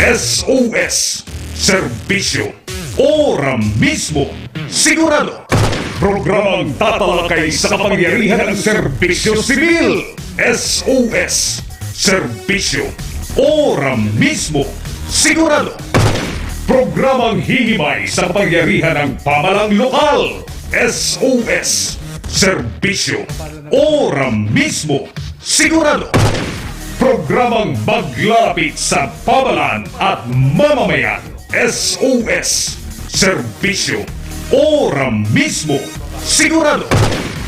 SOS, Serbisyo, Ora-Mismo, Sigurado. Programang tatalakay sa kapangyarihan ng serbisyo sibil. SOS, Serbisyo, Ora-Mismo, Sigurado. Programang hihimay sa kapangyarihan ng pamalang lokal. SOS, Serbisyo, Ora-Mismo, Sigurado. Programang maglalapit sa pamalan at mamamayan. SOS, Serbisyo, Ora-Mismo, Sigurado.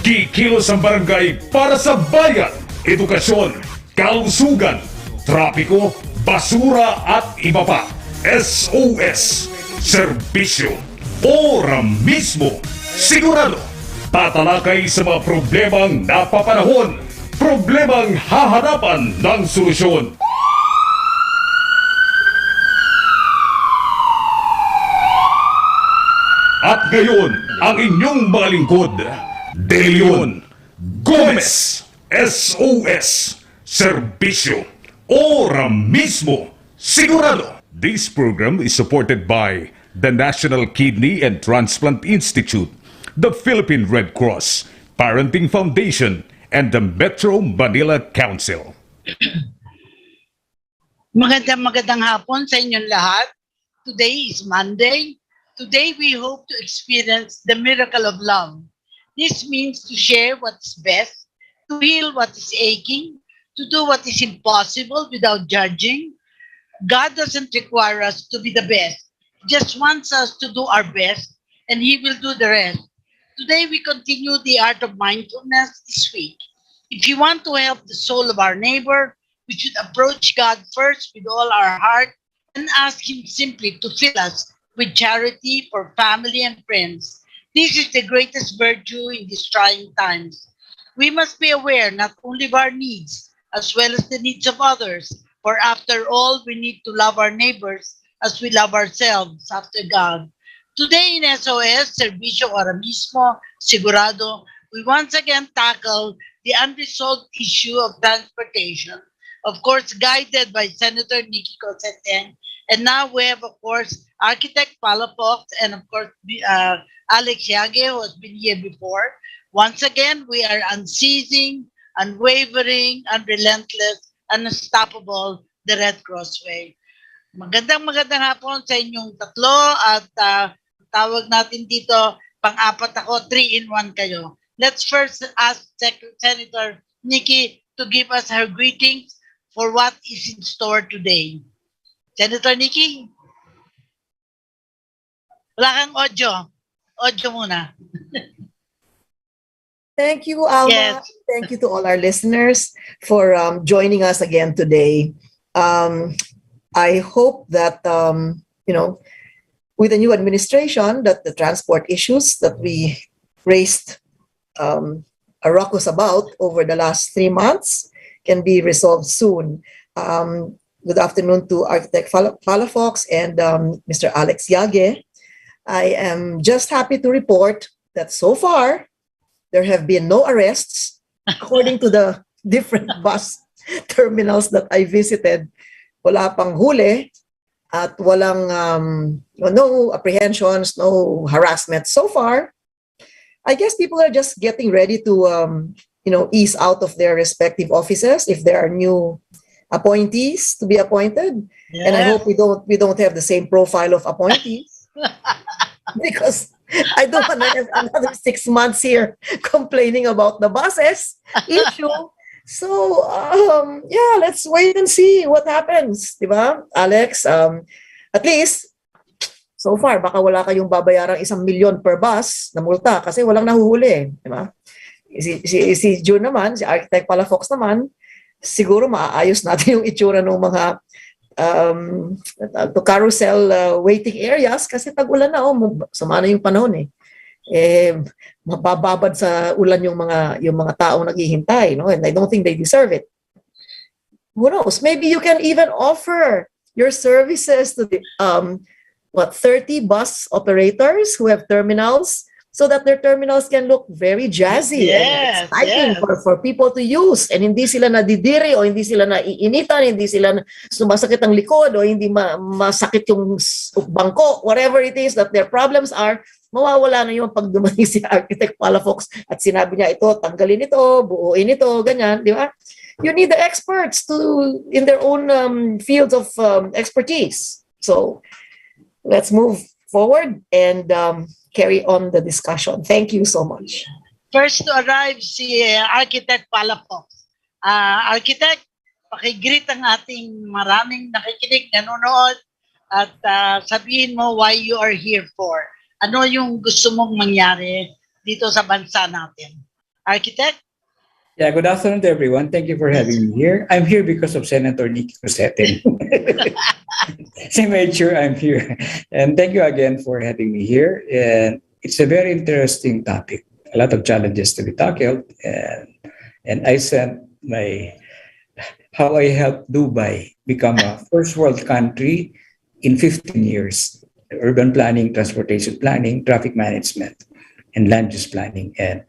Kikilos ang barangay para sa bayan, edukasyon, kalusugan, trapiko, basura at iba pa. SOS, Serbisyo, Ora-Mismo, Sigurado. Tatalakay sa mga problemang napapanahon, problemang hahanapan ng solusyon. At ngayon, ang inyong mga lingkod, De Leon Gomez, SOS, Serbisyo, Ora-Mismo, Sigurado. This program is supported by the National Kidney and Transplant Institute, the Philippine Red Cross, Parenting Foundation, and the Metro Manila Council. Magandang hapon sa inyong lahat. Today is Monday. Today we hope to experience the miracle of love. This means to share what's best, to heal what is aching, to do what is impossible without judging. God doesn't require us to be the best. He just wants us to do our best, and He will do the rest. Today we continue the art of mindfulness this week. If you want to help the soul of our neighbor, we should approach God first with all our heart and ask Him simply to fill us with charity for family and friends. This is the greatest virtue in these trying times. We must be aware not only of our needs, as well as the needs of others, for after all, we need to love our neighbors as we love ourselves after God. Today in SOS, Serbisyo, Ora-Mismo, Sigurado, we once again tackle the unresolved issue of transportation, of course, guided by Senator Nikki Coseten. And now we have, of course, Architect Palafox and, of course, Alex Yage, who has been here before. Once again, we are unceasing, unwavering, unrelentless, unstoppable, the Red Cross way. Magandang hapon sa inyong tatlo at tawag natin dito, pang-apat ako, 3-in-1 kayo. Let's first ask Senator Nikki to give us her greetings for what is in store today. Senator Nikki? Wala kang audio. Audio muna. Thank you, Alma. Yes. Thank you to all our listeners for joining us again today. I hope that, with the new administration, that the transport issues that we raised a ruckus about over the last 3 months can be resolved soon. Good afternoon to Architect Palafox and Mr. Alex Yage. I am just happy to report that so far, there have been no arrests according to the different bus terminals that I visited. Wala pang huli at walang no apprehensions, no harassment so far. I guess people are just getting ready to ease out of their respective offices if there are new appointees to be appointed. Yeah. And I hope we don't have the same profile of appointees because I don't want to have another 6 months here complaining about the buses issue. So, let's wait and see what happens, di ba, Alex? At least, so far, baka wala kayong babayarang 1 million per bus na multa kasi walang nahuhuli, di ba? Si June naman, si Architect Palafox naman, siguro maaayos natin yung itsura ng mga carousel waiting areas kasi tag-ulan na, sama na yung panahon mabababad sa ulan yung mga taong naghihintay, no? And I don't think they deserve it. Who knows? Maybe you can even offer your services to the 30 bus operators who have terminals so that their terminals can look very jazzy and Yes, exciting yes. for people to use, and hindi sila nadidiri o hindi sila naiinitan, hindi sila sumasakit ang likod o hindi masakit yung bangko, whatever it is that their problems are, mawawala na yung pag dumating si Architect Palafox at sinabi niya ito, tanggalin ito, buuin ito, ganyan, di ba? You need the experts in their own fields of expertise. So let's move forward and carry on the discussion. Thank you so much. First to arrive si Architect Palafox. Architect, pakigreet ang ating maraming nakikinig, nanonood, at sabihin mo why you are here for. Ano yung gusto mong mangyari dito sa bansa natin? Architect? Yeah, good afternoon to everyone. Thank you for having me here. I'm here because of Senator Nikki Cosette. She made sure I'm here. And thank you again for having me here. And it's a very interesting topic. A lot of challenges to be tackled. And I sent how I helped Dubai become a first world country in 15 years. Urban planning, transportation planning, traffic management, and land use planning. And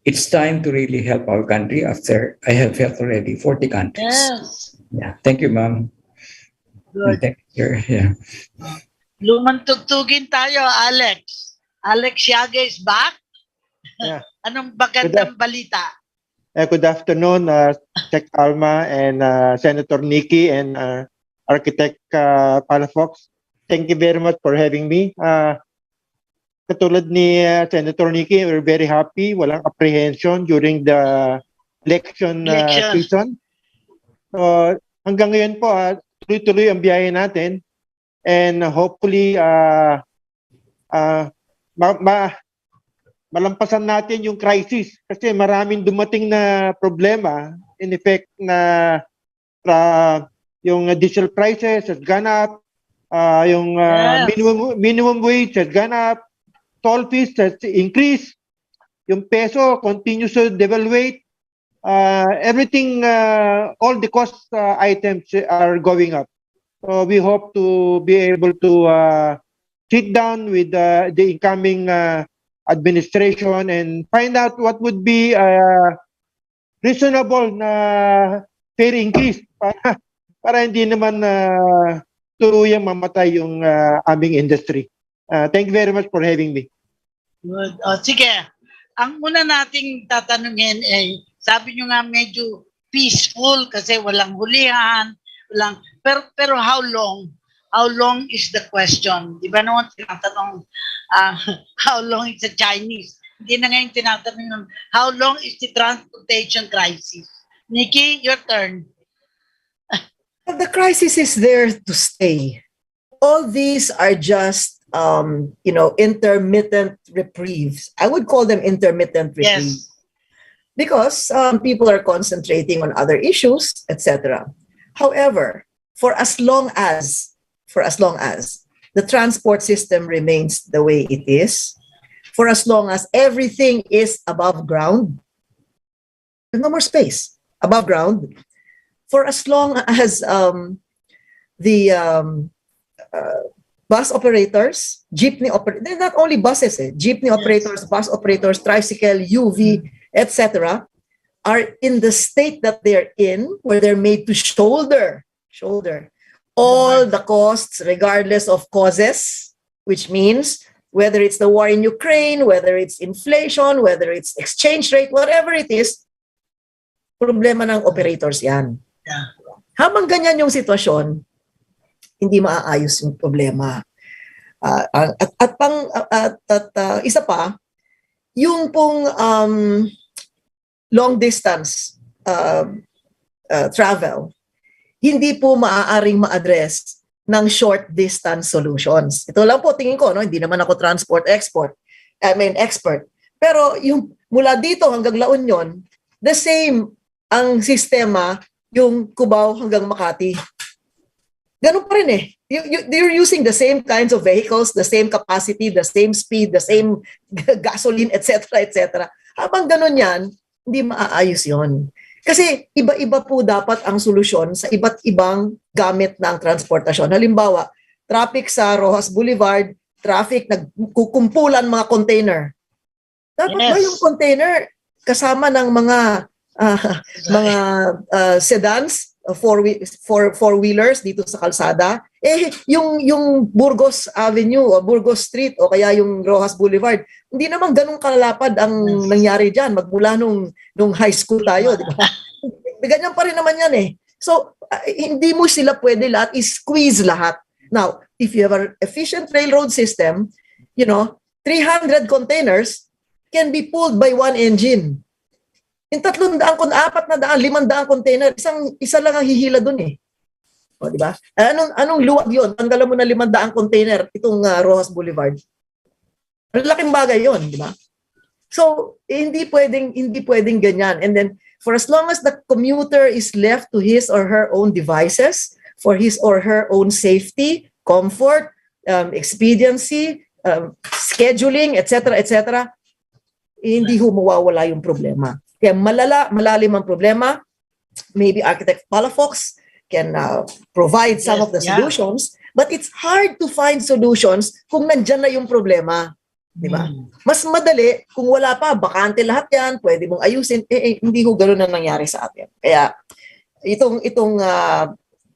it's time to really help our country after I have helped already 40 countries. Yes. Yeah. Thank you, ma'am. Good. Thank you. Yeah. Lumantugtugin tayo, Alex. Alex Siaga is back. Yeah. Anong bagandang balita? Good afternoon, Tech Alma and Senator Nikki and Architect Palafox. Thank you very much for having me. Katulad ni Senator Nikki, we're very happy. Walang apprehension during the election season. So hanggang ngayon po, tuloy-tuloy ang biyahe natin. And hopefully, malampasan natin yung crisis. Kasi maraming dumating na problema. In effect na yung diesel prices has gone up. Yung minimum wage has gone up. Toll fees has increased. Yung peso continues to devaluate. Everything, all the cost items are going up. So we hope to be able to sit down with the incoming administration and find out what would be reasonable na fair increase para hindi naman tuluyang mamatay yung aming industry. Thank you very much for having me. Good. Sige. Ang una nating tatanungin ay, sabi nyo nga medyo peaceful kasi walang hulihan, pero how long? How long is the question? Di ba naman tinatanong, how long is the Chinese? Hindi na ngayon tinatanong, how long is the transportation crisis? Nikki, your turn. The crisis is there to stay. All these are just intermittent reprieves. I would call them intermittent reprieves. Yes. Because people are concentrating on other issues, etc. However, for as long as the transport system remains the way it is, for as long as everything is above ground, there's no more space above ground. For as long as bus operators, jeepney operators, they're not only buses, jeepney operators, bus operators, tricycle, UV, etc., are in the state that they're in, where they're made to shoulder all the costs regardless of causes, which means whether it's the war in Ukraine, whether it's inflation, whether it's exchange rate, whatever it is, problema ng operators yan. Yeah. Habang ganyan yung sitwasyon, hindi maaayos yung problema. Isa pa, yung pong long distance travel, hindi po maaaring ma-address ng short distance solutions. Ito lang po tingin ko, no? Hindi naman ako expert. Pero yung mula dito hanggang La Union, the same ang sistema yung Cubao hanggang Makati. Ganun pa rin eh. You're using the same kinds of vehicles, the same capacity, the same speed, the same gasoline, etc., etc. Habang ganun yan, hindi maaayos yon. Kasi iba-iba po dapat ang solusyon sa iba't ibang gamit ng transportasyon. Halimbawa, traffic sa Rojas Boulevard, traffic, nagkukumpulan mga container. Dapat ba yung container kasama ng mga mga sedans, four-wheelers dito sa kalsada? Yung Burgos Avenue o Burgos Street o kaya yung Rojas Boulevard, hindi naman ganun kalapad ang nangyari diyan magmula nung high school tayo, di ba? Ganyan pa rin naman yan eh. So, hindi mo sila pwede lahat i-squeeze lahat. Now, if you have an efficient railroad system, 300 containers can be pulled by one engine. Yung 300, 400, 500 container, isa lang ang hihila dun eh. O, di ba? Anong luwag yun? Tanggalan mo na 500 container itong Rojas Boulevard. Ang laking bagay yun, di ba? So, hindi pwedeng ganyan. And then, for as long as the commuter is left to his or her own devices, for his or her own safety, comfort, expediency, scheduling, etc., hindi mawawala yung problema. Kaya malalim ang problema. Maybe Architect Palafox can provide some of the solutions, but it's hard to find solutions kung nandyan na yung problema. Diba? Mas madali kung wala pa, bakante lahat yan, pwede mong ayusin. Hindi ganoon na nangyari sa atin. Kaya itong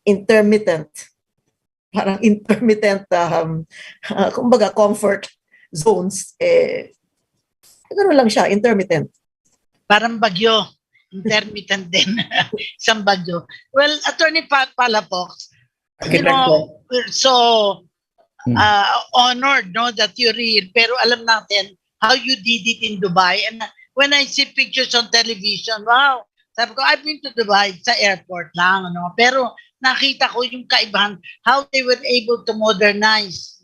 intermittent, parang intermittent, kumbaga comfort zones, ganoon lang siya, intermittent. Parang bagyo. Intermittent din. Isang bagyo. Well, Attorney Palafox, we're so honored that you're here. Pero alam natin how you did it in Dubai. And when I see pictures on television, wow, sabi ko, I've been to Dubai sa airport lang. Pero nakita ko yung kaibahan, how they were able to modernize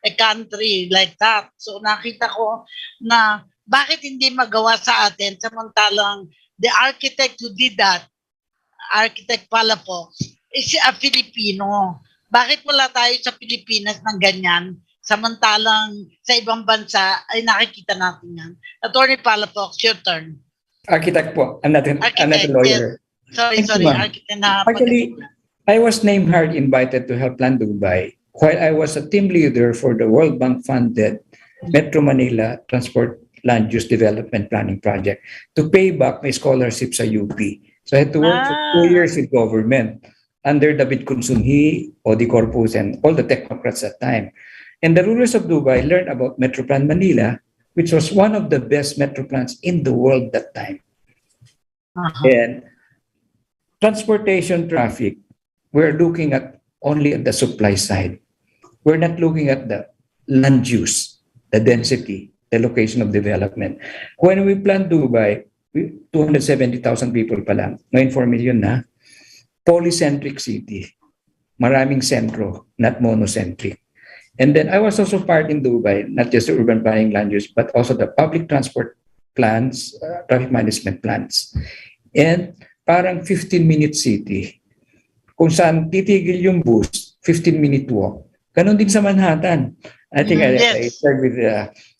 a country like that. So nakita ko na bakit hindi magawa sa atin samantalang the architect who did that, Architect Palafox, is a Filipino. Bakit wala tayo sa Pilipinas ng ganyan samantalang sa ibang bansa ay nakikita natin yan? Attorney Palafox, your turn. Architect po. I'm not a lawyer. Yes. Sorry, architect na. Actually, I was name-hard invited to help plan Dubai while I was a team leader for the World Bank funded Metro Manila Transport Land Use Development Planning Project to pay back my scholarship sa UP. So I had to work for 2 years with government under David Kunsunhi, Odi Corpus, and all the technocrats at that time. And the rulers of Dubai learned about Metro Plan Manila, which was one of the best metro plans in the world that time. And transportation traffic, we're looking at only at the supply side. We're not looking at the land use, the density, the location of development. When we planned Dubai, 270,000 people pa lang, ngayon 4 million na, polycentric city, maraming sentro, not monocentric. And then I was also part in Dubai, not just the urban planning land use, but also the public transport plans, traffic management plans. And parang 15-minute city, kung saan titigil yung bus, 15-minute walk. Ganon din sa Manhattan. I think I shared with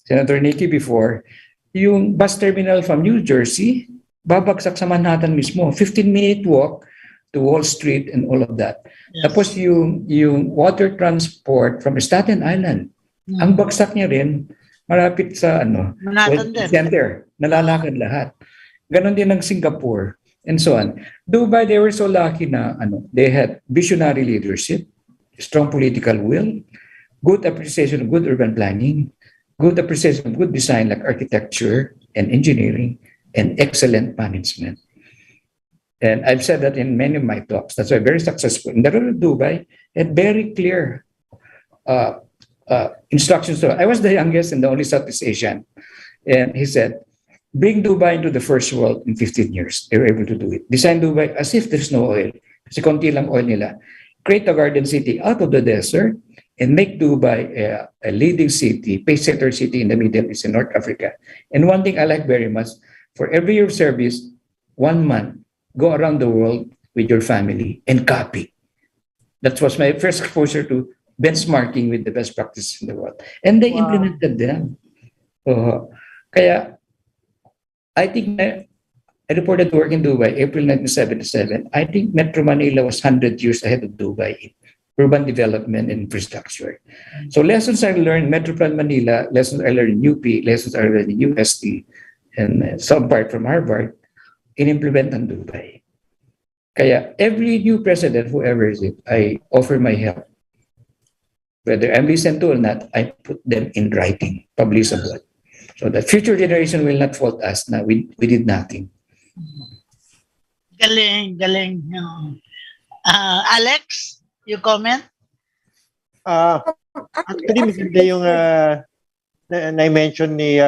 Senator Nikki before, yung bus terminal from New Jersey, babagsak sa Manhattan mismo. 15-minute walk to Wall Street and all of that. Yes. Tapos yung water transport from Staten Island, ang bagsak niya rin, malapit sa center, nalalakad lahat. Ganon din ng Singapore and so on. Dubai, they were so lucky na they had visionary leadership, strong political will, good appreciation of good urban planning, good appreciation of good design like architecture and engineering, and excellent management. And I've said that in many of my talks. That's why very successful. In the role of Dubai, had very clear instructions. So I was the youngest and the only Southeast Asian. And he said, bring Dubai into the first world in 15 years. They were able to do it. Design Dubai as if there's no oil. Kasi konti lang oil nila. Create a garden city out of the desert and make Dubai a leading city, pace-setter city in the Middle East and North Africa. And one thing I like very much, for every year of service, 1 month, go around the world with your family and copy. That was my first exposure to benchmarking with the best practices in the world. And they implemented them. Kaya, I think I reported to work in Dubai, April 1977. I think Metro Manila was 100 years ahead of Dubai urban development and infrastructure. So lessons are learned Metro Plan Manila, lessons are learned in UP, lessons are learned in UST, and some part from Harvard, in-implement ng Dubai. Kaya every new president, whoever is it, I offer my help. Whether I'm listened to or not, I put them in writing, publishable. So the future generation will not fault us na we did nothing. Galing, galing. Alex, you comment? Actually, maganda yung na-mention ni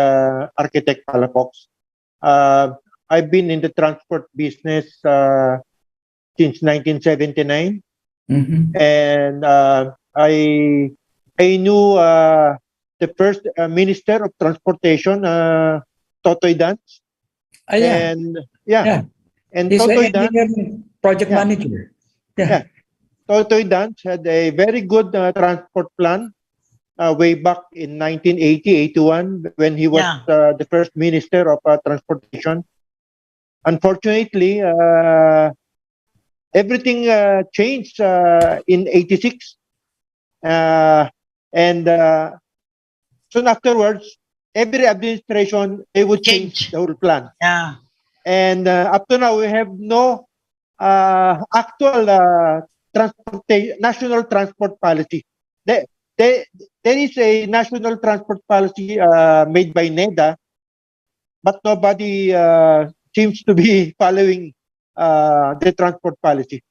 Architect Palafox. I've been in the transport business since 1979. Mhm. And I knew the first Minister of Transportation, Totoy Dance. Yeah. And and He's an Totoy Dance, engineering project Yeah. manager. Yeah. Totoy Dance had a very good transport plan way back in 1980-81 when he was the first Minister of Transportation. Unfortunately, everything changed in 86. And soon afterwards, every administration, they would change the whole plan. Yeah. And up to now, we have no actual national transport policy. There is a national transport policy made by NEDA, but nobody seems to be following the transport policy.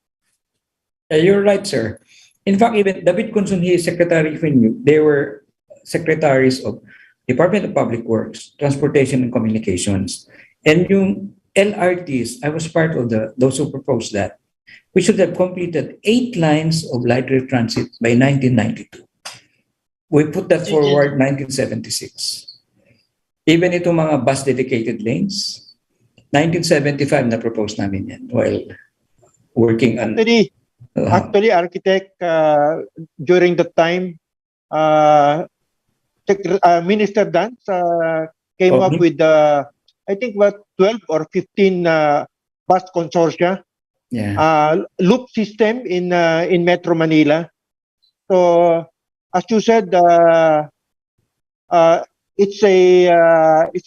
You're right, sir. In fact, even David Consun, he is Secretary of Renew. They were secretaries of Department of Public Works, Transportation and Communications. And yung LRTs, I was part of those who proposed that. We should have completed 8 lines of light rail transit by 1992. We put that forward 1976. Even itong mga bus dedicated lanes, 1975 na propose namin yan while working on... Actually, Architect, during the time, Minister Dance came up with, I think, 12 or 15 bus consortia, loop system in Metro Manila. So, as you said, it's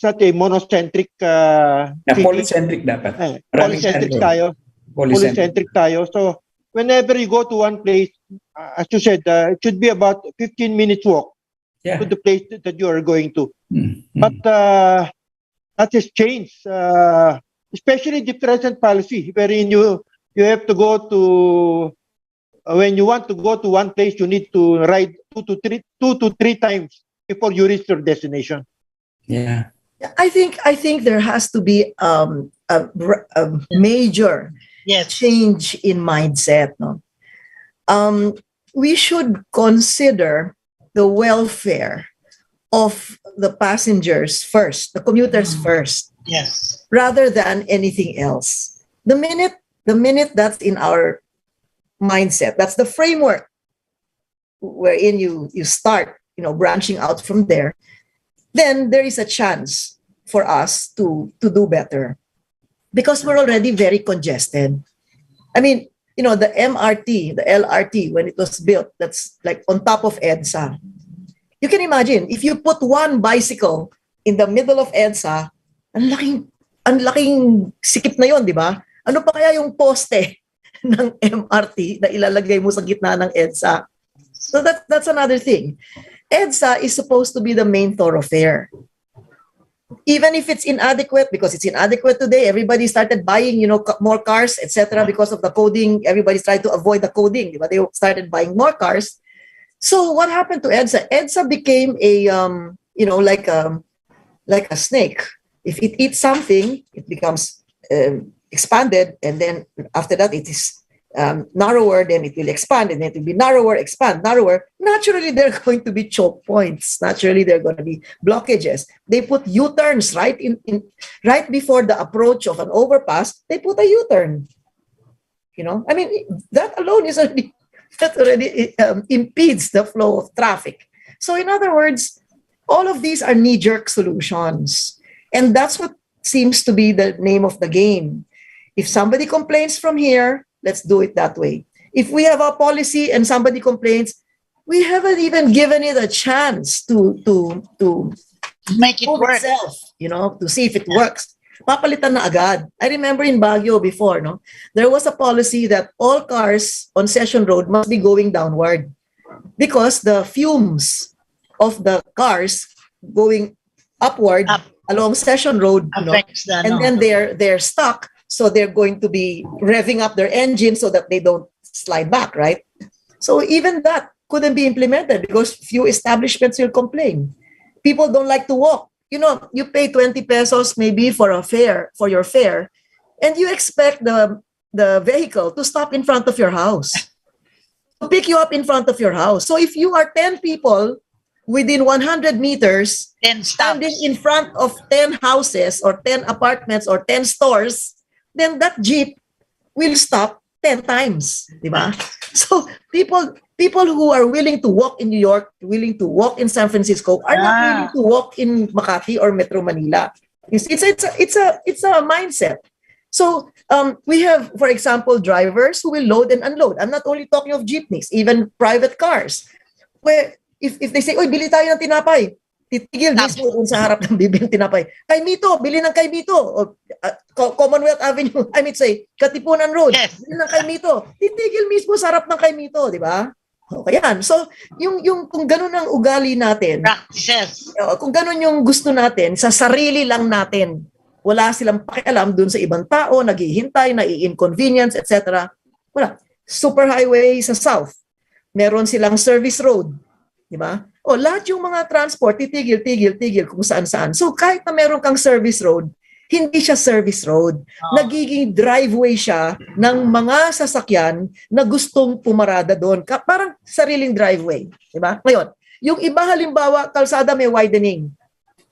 not a monocentric polycentric dapat. Polycentric tayo. Polycentric tayo. So, whenever you go to one place, as you said, it should be about 15 minutes walk to the place that you are going to. But that has changed, especially the present policy, wherein you have to go to, when you want to go to one place, you need to ride 2 to 3 times before you reach your destination. Yeah. I think there has to be a major change in mindset. No, we should consider the welfare of the passengers first, the commuters first, rather than anything else. The minute that's in our mindset, that's the framework wherein you start, branching out from there, then there is a chance for us to do better, because we're already very congested. I mean, the MRT, the LRT, when it was built, that's like on top of EDSA. You can imagine, if you put one bicycle in the middle of EDSA, ang laking sikip na yon, di ba? Ano pa kaya yung poste ng MRT na ilalagay mo sa gitna ng EDSA? So that's another thing. EDSA is supposed to be the main thoroughfare. Even if it's inadequate, because it's inadequate today, everybody started buying, more cars, etc. Because of the coding. Everybody's trying to avoid the coding, but they started buying more cars. So what happened to EDSA? EDSA became a, like a snake. If it eats something, it becomes expanded, and then after that, it is narrower, then it will expand, and then it will be narrower, expand, narrower. Naturally, there are going to be choke points. Naturally, there are going to be blockages. They put U-turns right right before the approach of an overpass. They put a U-turn. I mean, that alone is already impedes the flow of traffic. So, in other words, all of these are knee-jerk solutions, and that's what seems to be the name of the game. If somebody complains from here, let's do it that way. If we have a policy and somebody complains, we haven't even given it a chance to Make it prove work. itself, to see if it works. Papalitan na agad. I remember in Baguio before, no, there was a policy that all cars on Session Road must be going downward because the fumes of the cars going upward Up. along Session Road, Affects the, and then they're stuck, so they're going to be revving up their engine so that they don't slide back, right? So even that couldn't be implemented because few establishments will complain. People don't like to walk. You pay 20 pesos maybe for your fare, and you expect the vehicle to stop in front of your house, to pick you up in front of your house. So if you are 10 people within 100 meters, 10 standing stops. in front of 10 houses or 10 apartments or 10 stores, then that jeep will stop 10 times, di ba? So people who are willing to walk in New York, willing to walk in San Francisco, are not willing to walk in Makati or Metro Manila. It's a mindset. So we have, for example, drivers who will load and unload. I'm not only talking of jeepneys, even private cars, where if they say, "Oy, bili tayo ng tinapay," titigil mismo dun sa harap ng bibili ng tinapay. Kay Mito, bili ng kay Mito. O, Commonwealth Avenue, I mean say, Katipunan Road, Yes. bili ng kay Mito. Titigil mismo sa harap ng kay Mito, di ba? Okay, yan. So, yung kung ganun ang ugali natin, Practices. kung ganun yung gusto natin, sa sarili lang natin, wala silang pakialam dun sa ibang tao, naghihintay, nai-inconvenience, etc. Wala. Superhighway sa south, meron silang service road, di ba? O lahat yung mga transport, tigil kung saan-saan. So kahit na meron kang service road, hindi siya service road. Nagiging driveway siya ng mga sasakyan na gustong pumarada doon. Parang sariling driveway. Diba? Ngayon, yung iba halimbawa, kalsada may widening.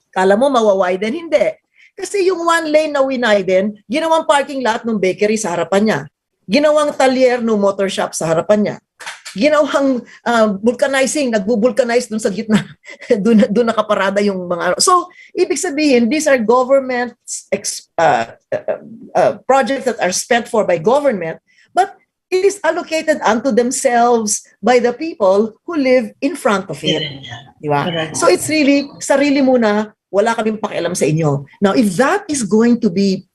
Kala mo mawawiden? Hindi. Kasi yung one lane na winaiden, ginawang parking lot ng bakery sa harapan niya. Ginawang talyer ng motor shop sa harapan niya. Ginawang vulcanizing, nagbu-vulcanize dun sa gitna, dun nakaparada yung mga. So, ibig sabihin, these are government projects that are spent for by government, but it is allocated unto themselves by the people who live in front of it. Di ba? So, it's really, sarili muna, wala kaming pakialam sa inyo. Now, if that is going to be,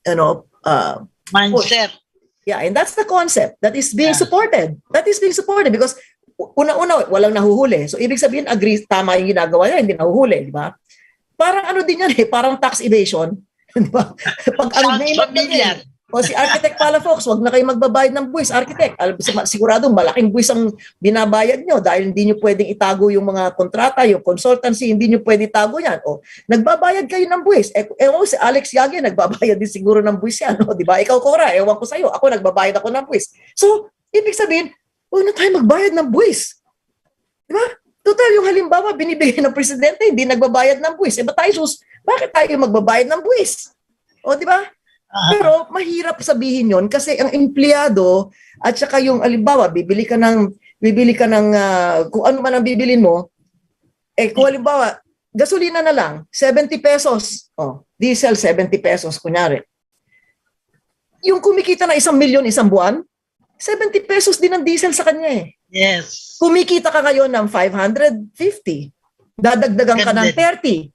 Mindset. yeah, and that's the concept that is being supported. That is being supported because una-una, walang nahuhuli. So, ibig sabihin, agree, tama yung ginagawa niya, hindi nahuhuli, di ba? Parang ano din yan parang tax evasion. Di ba? Pag ang name of the game, o si Architect Palafox, wag na kayo magbabayad ng buwis. Architect, sigurado malaking buwis ang binabayad nyo dahil hindi nyo pwedeng itago yung mga kontrata, yung consultancy, hindi nyo pwedeng itago yan. O, nagbabayad kayo ng buwis. Si Alex Yagi, nagbabayad din siguro ng buwis yan. O, di ba? Ikaw, Cora, ewan ko sa'yo. Ako, nagbabayad ako ng buwis. So, ibig sabihin, huwag na tayo magbayad ng buwis. Di ba? Total, yung halimbawa, binibigay ng presidente, hindi nagbabayad ng buwis. Bakit tayo magbabayad ng buwis? O, di ba? Pero mahirap sabihin yon kasi ang empleyado at saka yung halimbawa bibili ka ng kung ano man ang bibilin mo, kung halimbawa gasolina na lang 70 pesos, diesel 70 pesos kunyari. Yung kumikita na 1 milyon isang buwan, 70 pesos din ang diesel sa kanya eh. Yes. Kumikita ka ngayon ng 550, dadagdagan ka ng 30.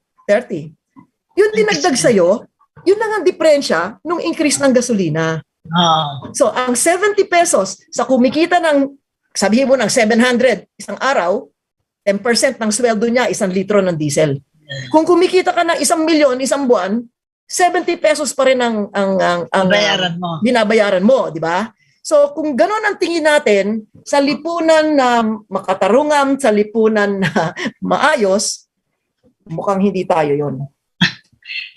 Yun dinagdag sa'yo, yun lang ang diferensya nung increase ng gasolina. So, ang 70 pesos sa kumikita ng, sabihin mo ng 700 isang araw, 10% ng sweldo niya, 1 litro ng diesel. Kung kumikita ka ng 1 milyon isang buwan, 70 pesos pa rin ang binabayaran mo, di ba? So, kung gano'n ang tingin natin, sa lipunan na makatarungan, sa lipunan na maayos, mukhang hindi tayo yon.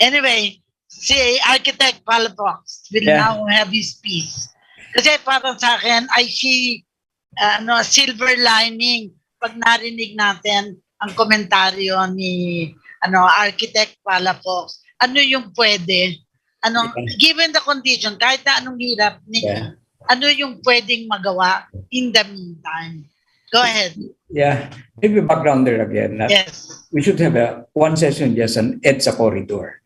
Anyway, si Architect Palafox will now have his piece. Kasi para sa akin, I see silver lining pag narinig natin ang komentaryo ni Architect Palafox. Ano yung pwede? Given the condition, kahit na anong hirap, ano yung pwedeng magawa in the meantime? Go ahead. Yeah, maybe background there again. Yes. We should have one session just on EDSA corridor.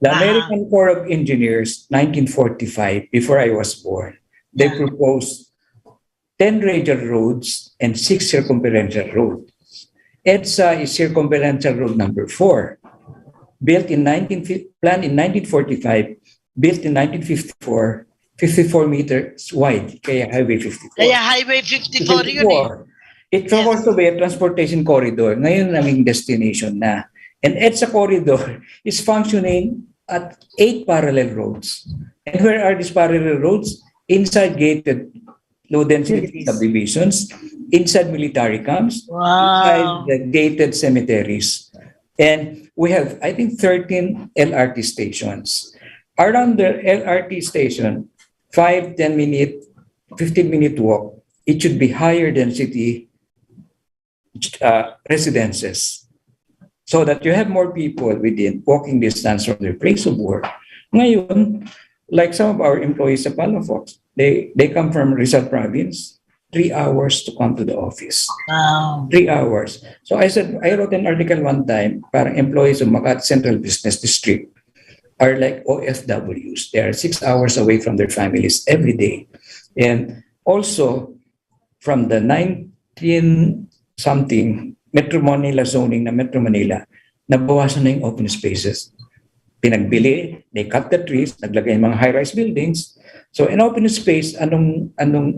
The American Corps of Engineers, 1945, before I was born, they proposed 10 radial roads and 6 circumferential roads. EDSA is circumferential road number 4, planned in 1945, built in 1954, 54 meters wide, kaya Highway 54. Kaya Highway 54 yun eh. It was also a transportation corridor. Ngayon naming destination na. And EDSA corridor is functioning at 8 parallel roads. And where are these parallel roads? Inside gated low-density subdivisions, inside military camps, inside the gated cemeteries. And we have, I think, 13 LRT stations. Around the LRT station, 5, 10-minute, 15-minute walk, it should be higher density residences so that you have more people within walking distance from their place of work. Ngayon, like some of our employees sa Palafox, they come from Rizal Province, 3 hours to come to the office. Wow. 3 hours. So I wrote an article one time, parang employees of Makati Central Business District are like OFWs. They are 6 hours away from their families every day. And also, from the 19-something Metro Manila zoning na Metro Manila, nabawasan na yung open spaces. Pinagbili, they cut the trees, naglagay yung mga high-rise buildings. So in open space, anong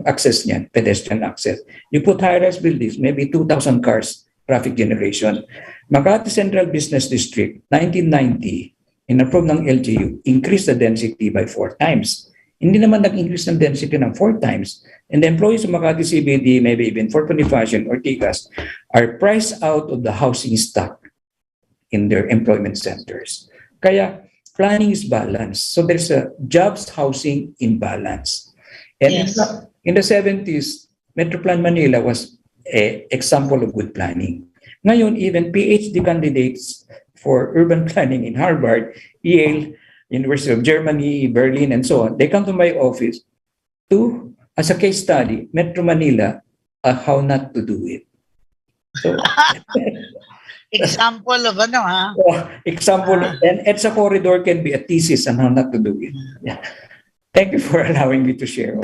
access niyan? Pedestrian access. You put high-rise buildings, maybe 2,000 cars, traffic generation. Makati Central Business District, 1990, in-approve ng LGU, increase the density by 4 times. Hindi naman nag-increase ng density ng 4 times. And the employees of Makati CBD, maybe even Fort Bonifacio or Tigas, are priced out of the housing stock in their employment centers. Kaya planning is balanced. So there's a jobs housing imbalance. And Yes. in the 70s, Metro Plan Manila was an example of good planning. Ngayon, even PhD candidates for urban planning in Harvard, Yale, University of Germany, Berlin, and so on, they come to my office to, as a case study, Metro Manila, how not to do it. So, Example of ano ha? example, and EDSA corridor can be a thesis on how not to do it. Yeah. Thank you for allowing me to share.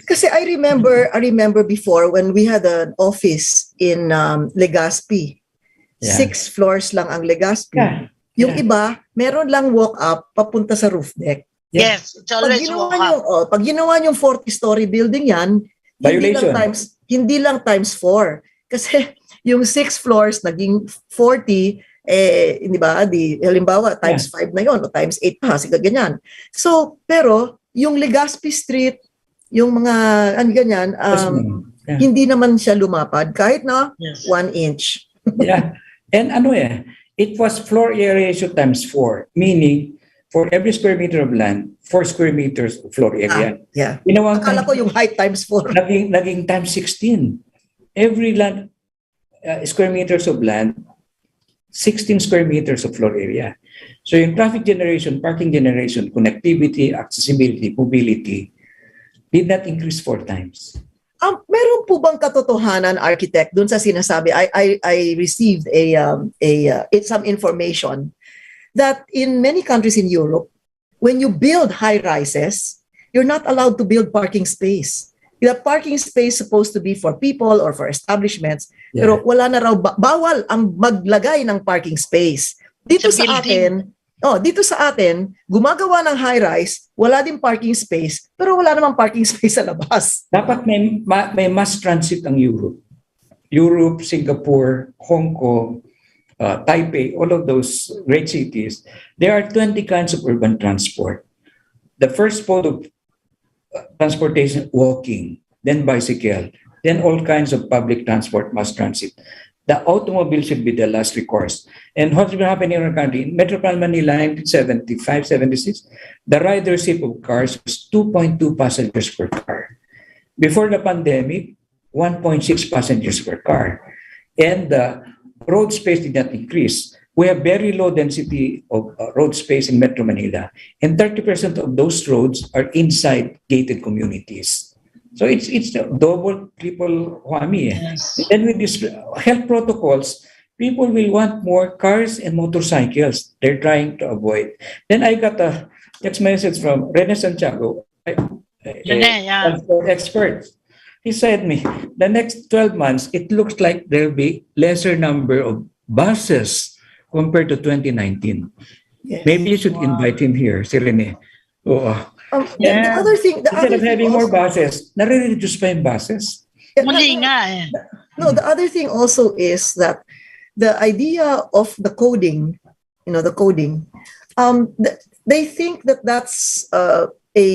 Kasi I remember before when we had an office in Legazpi. Yeah. 6 floors lang ang Legazpi. Yeah. Yung iba, meron lang walk up papunta sa roof deck. Yeah. Yes, it's always walk up. Pag ginawa yung 40-story building yan, Violation. Hindi lang times 4. Kasi yung 6 floors naging 40, di ba? Halimbawa, times 5 na yon o times 8 pa, kasi ganyan. So, pero yung Legazpi Street, yung mga ganyan, hindi naman siya lumapad kahit na 1 inch. Yeah. And it was floor area ratio times 4, meaning for every square meter of land, 4 square meters of floor area. Yeah. Akala ko yung height times 4. Naging times 16. Every land, square meters of land, 16 square meters of floor area. So yung traffic generation, parking generation, connectivity, accessibility, mobility, did not increase 4 times. Meron po bang katotohanan, architect, dun sa sinasabi? I received some information that in many countries in Europe, when you build high rises, you're not allowed to build parking space. The parking space supposed to be for people or for establishments, pero wala na raw, bawal ang maglagay ng parking space. Dito sa atin, gumagawa ng high-rise, wala din parking space, pero wala namang parking space sa labas. Dapat may mass transit ang Europe. Europe, Singapore, Hong Kong, Taipei, all of those great cities, there are 20 kinds of urban transport. The first mode of transportation, walking, then bicycle, then all kinds of public transport, mass transit. The automobile should be the last recourse. And what's been happening in our country, in Metro Manila, 1975, 76, the ridership of cars was 2.2 passengers per car. Before the pandemic, 1.6 passengers per car. And the road space did not increase. We have very low density of road space in Metro Manila, and 30% of those roads are inside gated communities. So it's double, triple whammy. Yes. And with these health protocols, people will want more cars and motorcycles. They're trying to avoid. Then I got a text message from Rene Santiago, transport expert. he said me, the next 12 months, it looks like there'll be lesser number of buses compared to 2019. Yes. Maybe you should invite him here, si Rene. Oo. The other thing, Instead of having more buses, nare-reduce pa yung buses. Muli nga eh. No, the other thing also is that the idea of the coding, the coding, they think that that's a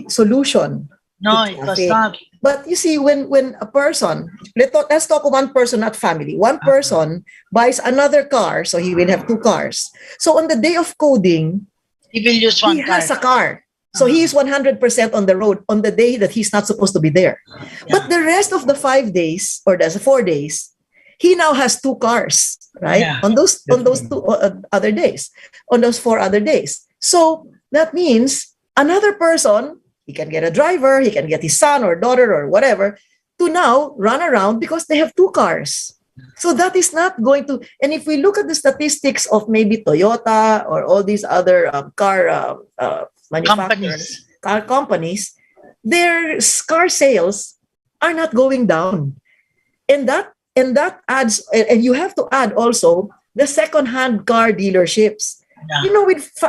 solution. No, to it was traffic. not. But you see, when a person, let's talk of one person, not family. One person buys another car, so he will have two cars. So on the day of coding, He will use one he has a car. car. So he is 100% on the road on the day that he's not supposed to be there. But the rest of the 5 days, or there's 4 days, he now has two cars, right? Yeah. On those two other days, on those 4 other days. So that means another person, he can get a driver, he can get his son or daughter or whatever to now run around because they have two cars. So that is not going to, and if we look at the statistics of maybe Toyota or all these other car manufacturers, car companies, their car sales are not going down. And that adds, and you have to add also the second-hand car dealerships. Yeah.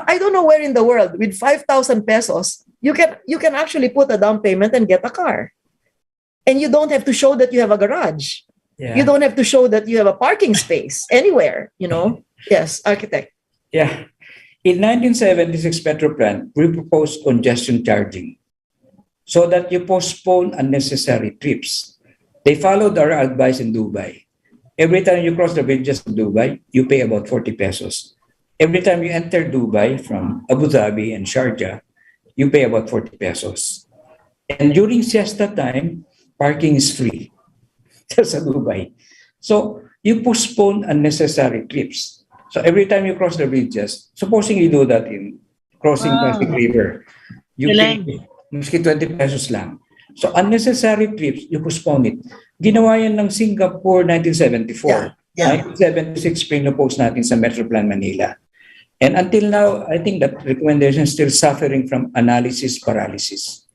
I don't know where in the world, with 5,000 pesos, you can actually put a down payment and get a car. And you don't have to show that you have a garage. Yeah. You don't have to show that you have a parking space anywhere, Yes, architect. Yeah. In 1976 Petro Plan, we proposed congestion charging so that you postpone unnecessary trips. They followed our advice in Dubai. Every time you cross the bridges of Dubai, you pay about 40 pesos. Every time you enter Dubai from Abu Dhabi and Sharjah, you pay about 40 pesos. And during siesta time, parking is free sa Dubai. So you postpone unnecessary trips. So every time you cross the bridges, supposing you do that in crossing Pasig River, you pay maski 20 pesos lang. So unnecessary trips, you postpone it. Ginawa yan ng Singapore 1974. Yeah. 1976 pinopose natin sa Metro Plan Manila. And until now, I think that recommendation is still suffering from analysis paralysis.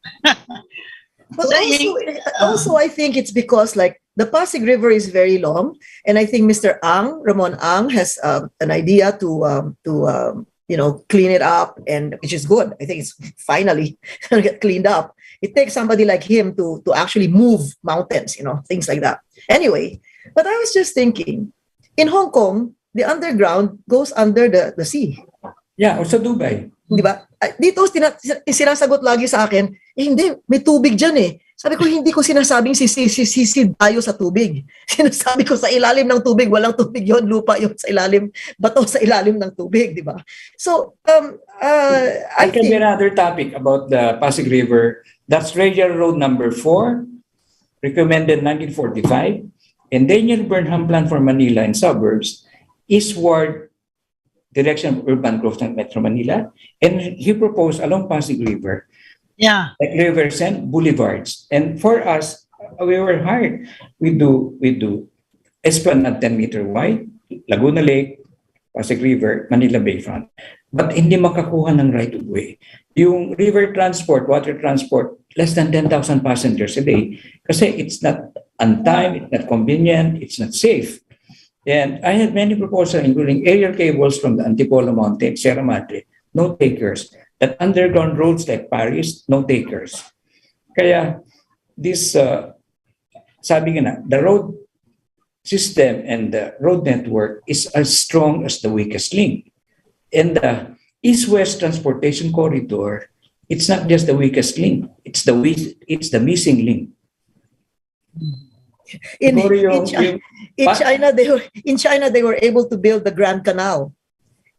But also, I think it's because the Pasig River is very long, and I think Mr. Ramon Ang has an idea to clean it up, and which is good. I think it's finally gonna get cleaned up. It takes somebody like him to actually move mountains, things like that. Anyway, but I was just thinking, in Hong Kong, the underground goes under the sea. Yeah, or sa Dubai. Di ba? Dito, sinasagot lagi sa akin, hindi, may tubig dyan eh. Sabi ko, hindi ko sinasabing sisid tayo sa tubig. Sinasabi ko sa ilalim ng tubig, walang tubig yon, lupa yon sa ilalim, bato sa ilalim ng tubig, di ba? So, I can think... be another topic about the Pasig River. That's Radial Road number 4, recommended 1945, and Daniel Burnham Plan for Manila and Suburbs, eastward direction of urban growth ng Metro Manila, and he proposed along Pasig River, like rivers and boulevards. And for us, we were hired. We do Esplanade 10-meter wide, Laguna Lake, Pasig River, Manila Bayfront. But hindi makakuha ng right of way. Yung river transport, water transport, less than 10,000 passengers a day kasi it's not on time, it's not convenient, it's not safe. And I had many proposals, including aerial cables from the Antipolo Mountain, Sierra Madre, no takers. That underground roads like Paris, no takers. Kaya this, sabi nga na, the road system and the road network is as strong as the weakest link. And the East-West Transportation Corridor, it's not just the weakest link, it's the missing link. In China, they were able to build the Grand Canal,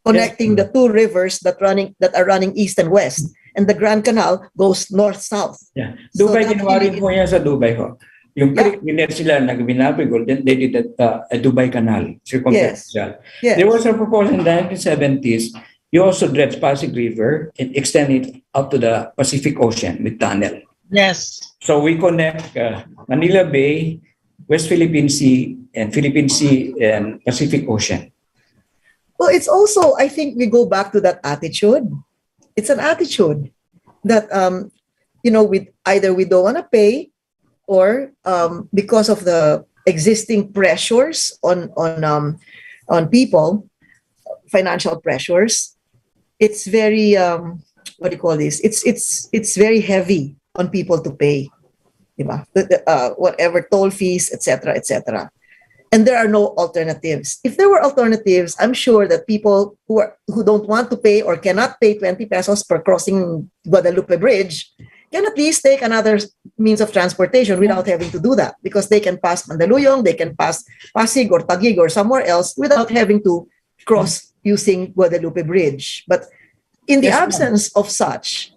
connecting the two rivers that are running east and west, and the Grand Canal goes north-south. Yeah, Dubai, ginawa rin po yan sa Dubai ho. Yung creek, sila nagbinabigol, then they did a Dubai Canal, circumferential. Yes. There was a proposal in the 1970s. You also dredge Pasig River and extend it up to the Pacific Ocean with tunnel. Yes. So we connect Manila Bay, West Philippine Sea, and Pacific Ocean. Well, it's also, I think we go back to that attitude. It's an attitude that, with either we don't want to pay or because of the existing pressures on people, financial pressures, it's very what do you call this? It's very heavy on people to pay, diba? Whatever toll fees, etc., etc. And there are no alternatives. If there were alternatives, I'm sure that people who don't want to pay or cannot pay 20 pesos per crossing Guadalupe Bridge can at least take another means of transportation without having to do that, because they can pass Mandaluyong, they can pass Pasig or Taguig or somewhere else without having to cross using Guadalupe Bridge. But in the Yes, ma'am. absence of such,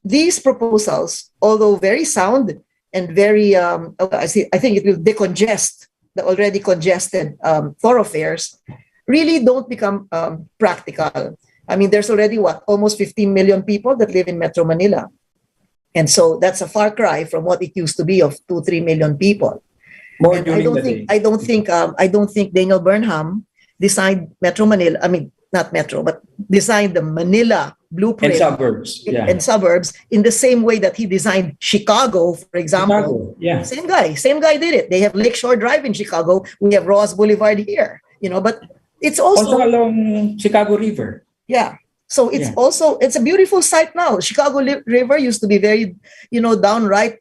these proposals, although very sound and very, I think it will decongest the already congested thoroughfares, really don't become practical. I mean, there's already almost 15 million people that live in Metro Manila. And so that's a far cry from what it used to be of 2-3 million people. More And during the day. I don't think Daniel Burnham designed Metro Manila. I mean, not Metro, but designed the Manila blueprint And suburbs. Yeah. and suburbs in the same way that he designed Chicago, for example. Chicago, yeah. Same guy did it. They have Lakeshore Drive in Chicago. We have Ross Boulevard here. But it's Also along Chicago River. yeah. So it's Yeah. also, it's a beautiful site now. Chicago River used to be very, downright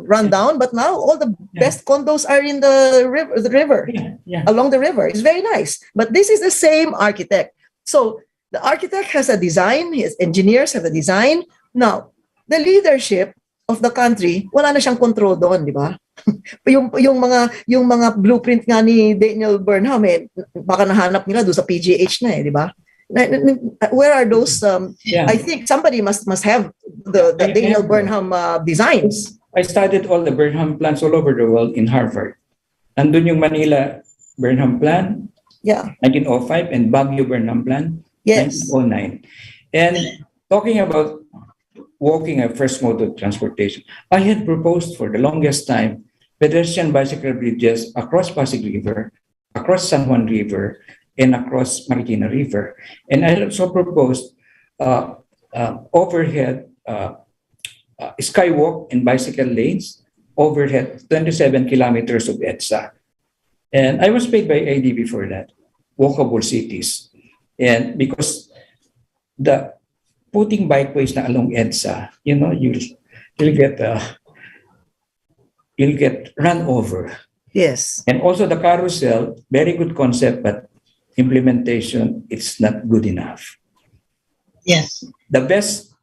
run down, but now all the best condos are in the river, Yeah. Yeah. along the river. It's very nice. But this is the same architect. So the architect has a design, his engineers have a design. Now, the leadership of the country, wala na siyang control doon, di ba? yung mga blueprint nga ni Daniel Burnham, baka nahanap nila doon sa PGH na, di ba? Where are those? Yeah. I think somebody must have the Daniel Burnham designs. I studied all the Burnham plans all over the world in Harvard. Nandun yung Manila Burnham plan, Yeah. 1905, and Baguio Burnham plan, Yes. 1909. And talking about walking a first mode of transportation, I had proposed for the longest time pedestrian bicycle bridges across Pasig River, across San Juan River, and across Marikina River. And I also proposed overhead skywalk and bicycle lanes, overhead 27 kilometers of EDSA. And I was paid by ADB for that, walkable cities. And because the putting bikeways na along EDSA, you'll get run over. Yes. And also the carousel, very good concept, but implementation, it's not good enough. Yes. The best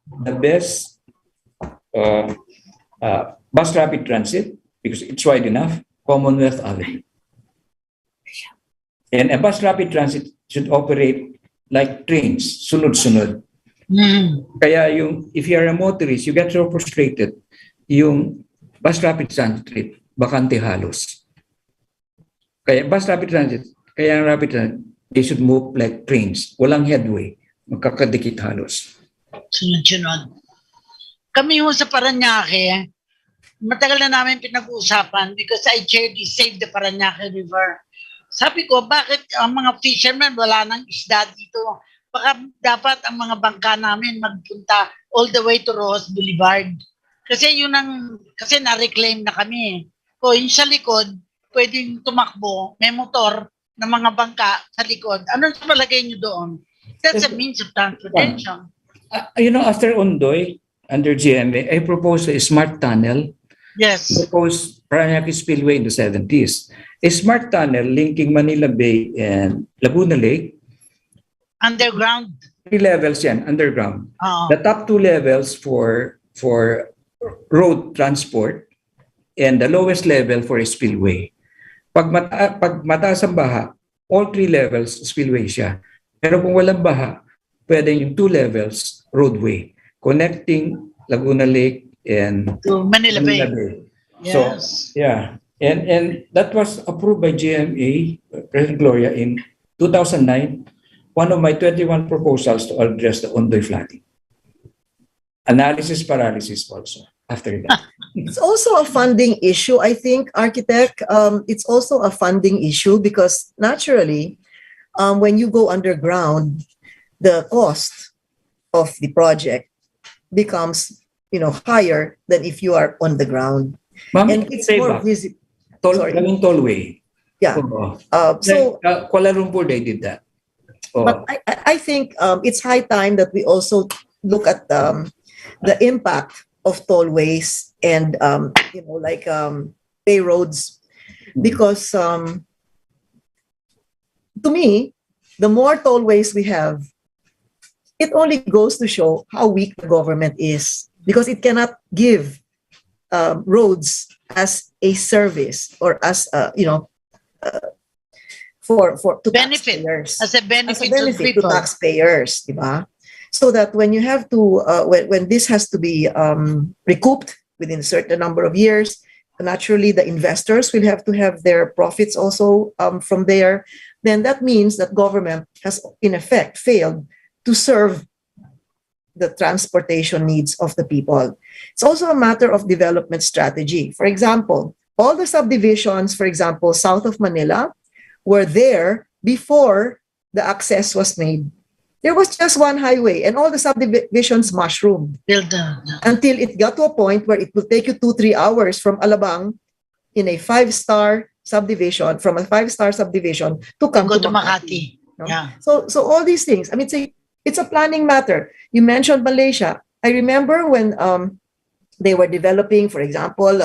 bus rapid transit, because it's wide enough, Commonwealth Avenue. And a bus rapid transit should operate like trains, sunod-sunod. Kaya if you're a motorist, you get so frustrated, yung bus rapid transit, bakante halos. Kaya bus rapid transit, they should move like trains. Walang headway. Magkakadikit halos. Sunod-sunod. Kami ho sa Parañaque, matagal na namin pinag-uusapan because I chaired the Save the Parañaque River. Sabi ko, bakit ang mga fishermen wala nang isda dito? Baka dapat ang mga bangka namin magpunta all the way to Rojas Boulevard. Kasi kasi na-reclaim na kami. O yung sa likod, pwedeng tumakbo, may motor ng mga bangka sa likod. Anong palagay nyo doon? That's a means of transportation. After Ondoy, under GMA, I proposed a smart tunnel. Yes. Proposed Parañaque Spillway in the 70s. A smart tunnel linking Manila Bay and Laguna Lake. Underground. 3 levels yan, underground. Oh. The top 2 levels for road transport and the lowest level for a spillway. Pag mataas ang baha, all 3 levels spillway siya. Pero kung walang baha, pwede yung 2 levels roadway connecting Laguna Lake and To Manila Bay. So, Yes. yeah. And that was approved by GMA, President Gloria, in 2009, one of my 21 proposals to address the Ondoy flooding. Analysis paralysis also after that. It's also a funding issue, I think, architect. It's also a funding issue because naturally, when you go underground, the cost of the project becomes higher than if you are on the ground. Ma'am, And it's more visible. Sorry. Gawing tollway. Yeah. Oo. So, Kuala Lumpur, they did that. but I think it's high time that we also look at the impact of tollways and pay roads, because to me, the more tollways we have, it only goes to show how weak the government is, because it cannot give roads as a service or as for to Benefit. taxpayers, As a benefit, to to people. taxpayers, diba? So that when you have to when this has to be recouped within a certain number of years, naturally the investors will have to have their profits also from there. Then that means that government has in effect failed to serve the transportation needs of the people. It's also a matter of development strategy. For example, all the subdivisions, for example, south of Manila, were there before the access was made. There was just one highway and all the subdivisions mushroomed until it got to a point where it will take you 2-3 hours from Alabang in a 5-star subdivision, from a 5-star subdivision to come Go to to Makati. Makati. Yeah. So all these things, I mean, it's a planning matter. You mentioned Malaysia. I remember when they were developing, for example,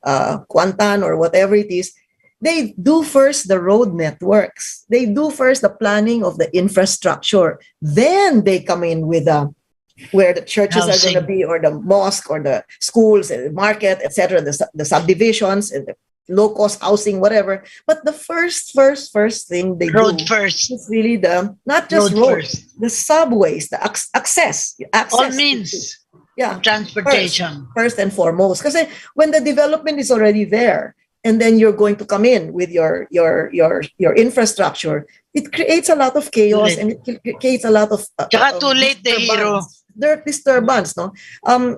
Kuantan or whatever it is, they do first the road networks. They do first the planning of the infrastructure. Then they come in with where the churches are going to be, or the mosque, or the schools, and the market, etc., the subdivisions, and the low-cost housing, whatever. But the first thing they Road do first. is really not just roads, the subways, the access. All means Yeah. of transportation. First and foremost. Because when the development is already there, and then you're going to come in with your infrastructure, it creates a lot of chaos and it creates a lot of Too late, the hero. Disturbance, no?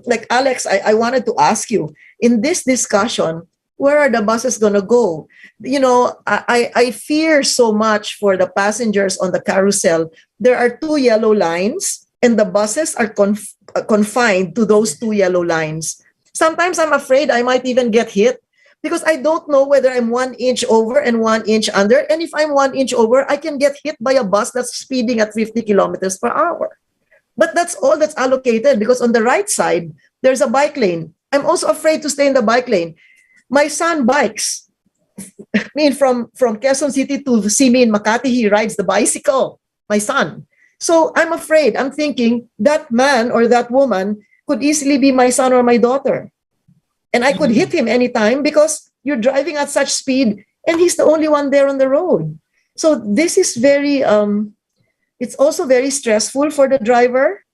Like Alex, I wanted to ask you, in this discussion, where are the buses gonna go? I fear so much for the passengers on the carousel. There are 2 yellow lines, and the buses are confined to those 2 yellow lines. Sometimes I'm afraid I might even get hit, because I don't know whether I'm 1 inch over and 1 inch under. And if I'm 1 inch over, I can get hit by a bus that's speeding at 50 kilometers per hour. But that's all that's allocated, because on the right side, there's a bike lane. I'm also afraid to stay in the bike lane. My son bikes. I mean, from Quezon City to see me in Makati, he rides the bicycle, my son. So I'm afraid, I'm thinking that man or that woman could easily be my son or my daughter. And I could hit him anytime, because you're driving at such speed and he's the only one there on the road. So this is very, it's also very stressful for the driver,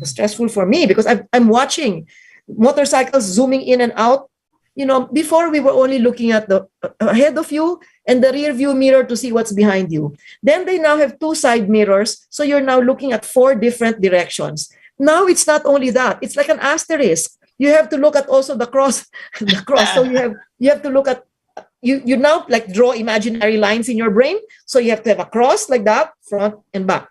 stressful for me, because I'm watching motorcycles zooming in and out. Before we were only looking at the ahead of you and the rear view mirror to see what's behind you. Then they now have 2 side mirrors. So you're now looking at 4 different directions. Now it's not only that, it's like an asterisk. You have to look at also the cross. So you have to look at, you now like draw imaginary lines in your brain. So you have to have a cross like that, front and back,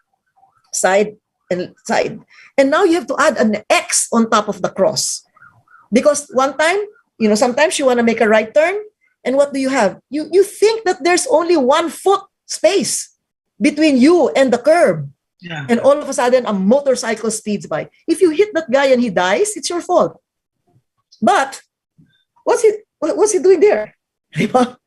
side and side. And now you have to add an X on top of the cross. Because one time, sometimes you want to make a right turn, and what do you have? You think that there's only 1 foot space between you and the curb. Yeah. And all of a sudden, a motorcycle speeds by. If you hit that guy and he dies, it's your fault. But what's he doing there? And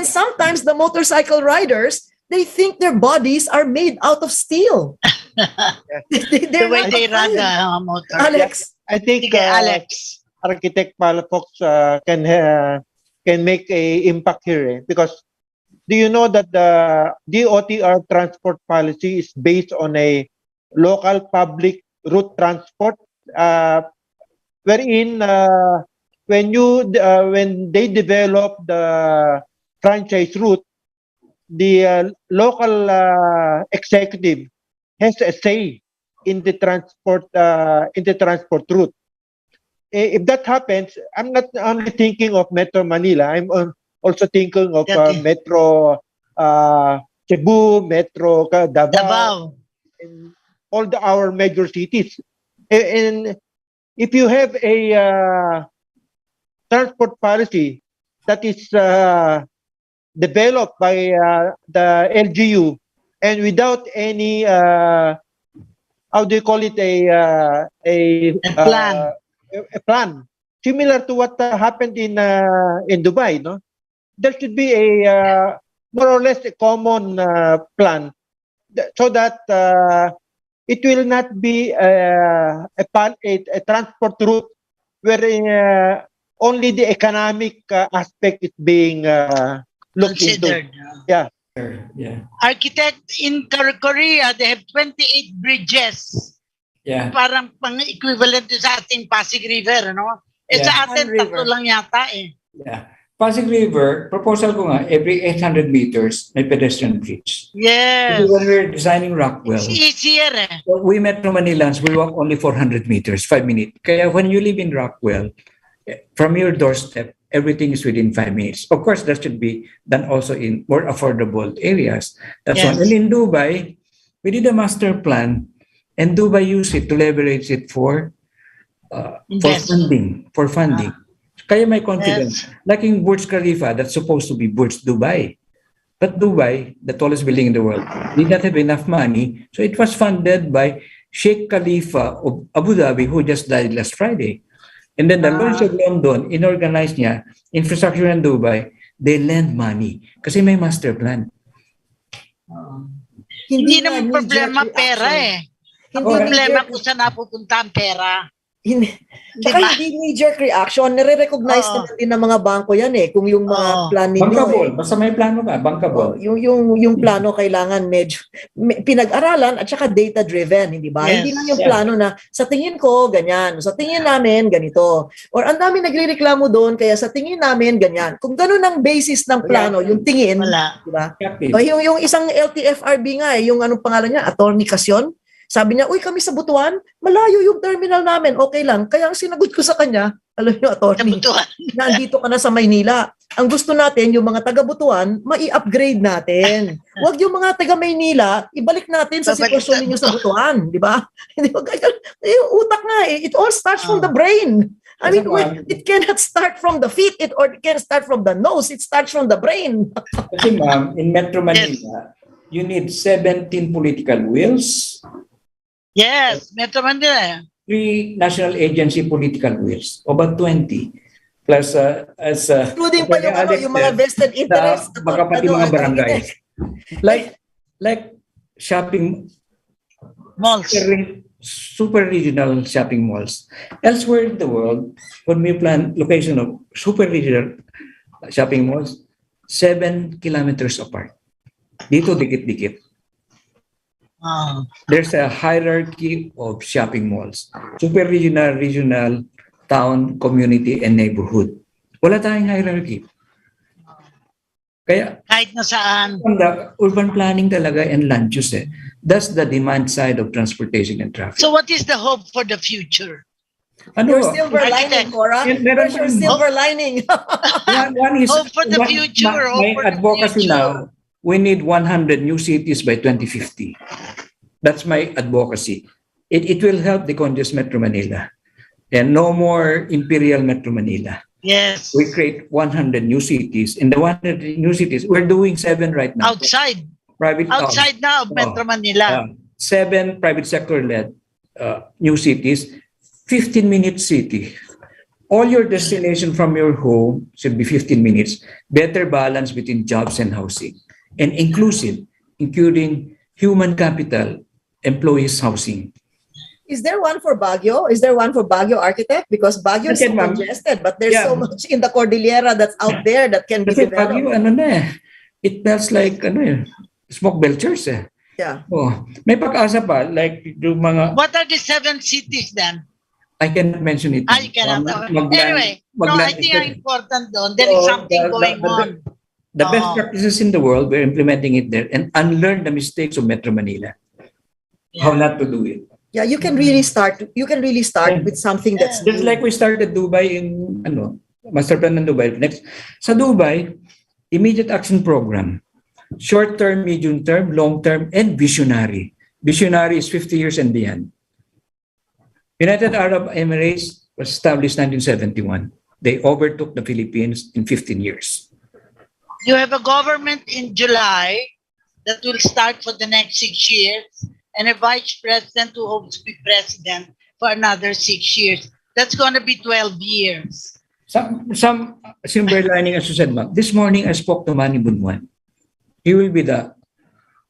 sometimes the motorcycle riders, they think their bodies are made out of steel. The way they run the motor. Alex. I think Alex. Architect Palafox can make a impact here, because do you know that the DOTR transport policy is based on a local public route transport, wherein when they develop the franchise route, the local executive has a say in the transport route. If that happens, I'm not only thinking of Metro Manila. I'm also thinking of Metro Cebu, Metro Davao, and all our major cities. And if you have a transport policy that is developed by the LGU and without any how do you call it, plan. a plan similar to what happened in Dubai, no? There should be a more or less a common plan so that it will not be a transport route wherein only the economic aspect is being looked Considered. into. Yeah. Yeah. Architect, in Korea, they have 28 bridges. Yeah. Parang pang equivalent sa ating Pasig River, no? Eh Yeah. sa atin, One river. 3 lang yata eh. Yeah. Pasig River, proposal ko nga, every 800 meters, may pedestrian bridge. Yes. When we're designing Rockwell, It's easier eh. we Metro Manilans, we walk only 400 meters, 5 minutes. Kaya when you live in Rockwell, from your doorstep, everything is within 5 minutes. Of course, that should be done also in more affordable areas. That's Yes. one. And in Dubai, we did a master plan, and Dubai used it to leverage it for Investment. funding. Kaya may confidence. Like in Burj Khalifa, that's supposed to be Burj Dubai. But Dubai, the tallest building in the world, did not have enough money. So it was funded by Sheikh Khalifa of Abu Dhabi, who just died last Friday. And then the Lords of London, inorganize niya, infrastructure in Dubai, they lend money. Kasi may master plan. Hindi nga naman knee-jerk problema pera reaction. eh. Ang Hindi problema knee-jerk- kung saan napupunta ang pera. Hindi, tsaka Diba? hindi knee-jerk reaction. Nare-recognize Oo. naman din ng mga bangko yan eh. Kung yung mga Oo. plan ninyo Bankable. eh. Basta may plano ka, bankable. Yung plano kailangan medyo pinag-aralan at saka data-driven, hindi ba? Yes. Hindi lang yung Yeah. plano na sa tingin ko, ganyan. Sa tingin namin, ganito. Or ang dami nagrereklamo doon, kaya sa tingin namin, ganyan. Kung ganun ang basis ng plano, yung tingin, Wala. di ba? Captive. O, yung isang LTFRB nga, yung anong pangalan niya, Attorney Casyon, sabi niya, uy, kami sa Butuan, malayo yung terminal namin, okay lang. Kaya ang sinagot ko sa kanya, alam niyo, attorney, Kabutuan. nandito ka na sa Maynila. Ang gusto natin, yung mga taga-Butuan, mai-upgrade natin. Huwag yung mga taga-Maynila, ibalik natin sa Babalik sitwasyon sa ninyo sa Butuan, di ba? Hindi ba? Yung utak nga eh, it all starts from the brain. I mean, it cannot start from the feet, or it can start from the nose, it starts from the brain. Kasi ma'am, in Metro Manila, you need 17 political wills, Yes, Metro Manila. 3 national agency political wills, about 20. Plus, Including pa yung mga vested interests. baka pati mga barangay. Like shopping, Malls. super regional shopping malls. Elsewhere in the world, when we plan location of super regional shopping malls, 7 kilometers apart. Dito, dikit-dikit. There's a hierarchy of shopping malls. Super regional, town, community, and neighborhood. Wala tayong hierarchy. Kaya, Kahit na saan. urban planning talaga and land use eh. That's the demand side of transportation and traffic. So what is the hope for the future? Ano? Your silver lining, Cora. Meron Where's your pa rin. silver lining? One is, Hope for the future, hope my for the advocacy future. now, we need 100 new cities by 2050. That's my advocacy. It will help the Condes Metro Manila. And no more Imperial Metro Manila. Yes. We create 100 new cities. In the 100 new cities, we're doing 7 right now. Outside. Private, Outside now of Metro Manila. 7 private sector-led new cities, 15-minute city. All your destination from your home should be 15 minutes. Better balance between jobs and housing. And inclusive, including human capital, employees housing. Is there one for Baguio? Is there one for Baguio, architect? Because Baguio is so Ma'am. congested, but there's Yeah. so much in the Cordillera that's out there that can be Kasi developed. Baguio, it smells like smoke belchers eh. Yeah. Oh, may pag-asa pa, like yung mga, What are the 7 cities then? I cannot mention it. I cannot. Anyway, I think ang important doon, there is something going on. The best practices in the world, we're implementing it there and unlearn the mistakes of Metro Manila. How not to do it. Yeah, you can really start. You can really start with something that's Just like we started Dubai in Master Plan ng Dubai. Next, sa Dubai, immediate action program. Short term, medium term, long term, and visionary. Visionary is 50 years and beyond. United Arab Emirates was established 1971. They overtook the Philippines in 15 years. You have a government in July that will start for the next 6 years, and a vice president who hopes to be president for another 6 years. That's going to be 12 years. Some silver lining, as you said, ma'am. This morning, I spoke to Manny Bunwan. He will be the